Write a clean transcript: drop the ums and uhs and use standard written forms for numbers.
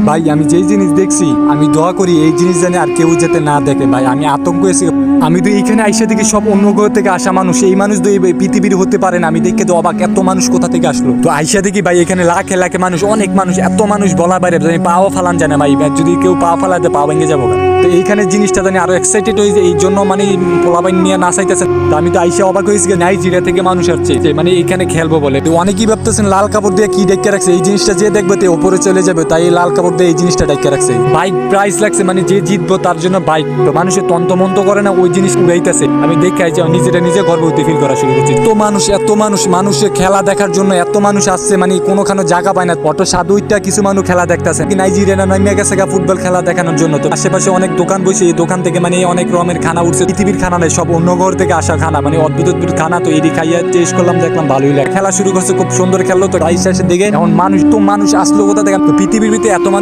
ভাই আমি যেই জিনিস দেখছি আমি দোয়া করি এই জিনিস জানি আর কেউ যাতে না দেখে ভাই। আমি আতঙ্ক হয়েছি। আমি তো এইখানে আইসা দেখি সব অন্য গ্রহ থেকে আসা মানুষ, এই মানুষ তো এই পৃথিবীর হতে পারে না। আমি দেখে তো অবাক, এত মানুষ কোথা থেকে আসলো। তো আইসা দেখি ভাই এখানে লাখে লাখে মানুষ, অনেক মানুষ, এত মানুষ বলা বাইরে, আমি পাও ফালান জানে ভাই, যদি কেউ পা ফালাতে পা ভেঙে যাবো। তো এইখানে জিনিসটা জানি আরো এক্সাইটেড হয়েছে, এই জন্য মানে পোলাবাইন নিয়ে নাচাইতেছে। তো আমি তো আইসা অবাক হয়েছি নাইজেরিয়া থেকে মানুষ আসছে যে মানে এখানে খেলবো বলে। তো অনেকেই ভাবতেছেন লাল কাপড় দিয়ে কি ডেকে রাখছে, এই জিনিসটা যে দেখবে তো ওপরে চলে যাবে, তাই এই লাল কাপড় দিয়ে এই জিনিসটা ডেকে রাখছে। বাইক প্রাইস লাগছে, মানে যে জিতবো তার জন্য বাইক। তো মানুষের তন্তমন্ত করে না, ওই জিনিস উড়াইতেছে। আমি দেখে আইছি, নিজেরা নিজে গর্ভবতী ফিল করা শুরু করছি। তো মানুষ, এত মানুষ, মানুষের খেলা দেখার জন্য এত মানুষ আসছে, মানে কোনোখানে জায়গা পায় না। অটো সাদুইটা কিছু মানুষ খেলা দেখতেছে, নাইজেরিয়া নামিয়ে গেছে ফুটবল খেলা দেখানোর জন্য। তো আশেপাশে অনেক দোকান বসে, এই দোকান থেকে মানে অনেক রকমের খানা উঠছে, পৃথিবীর খানা নেই, সব অন্য ঘর থেকে আসা খানা, মানে অদ্ভুত অদ্ভুত খানা। তো এটি খাইয়া টেস্ট করলাম, দেখলাম ভালোই লাগে। খেলা শুরু করছে, খুব সুন্দর খেললো। তো রাইস শেষের দিকে এখন মানুষ, তো মানুষ আসলো কোথা থেকে? তো পৃথিবীর ভিতরে এত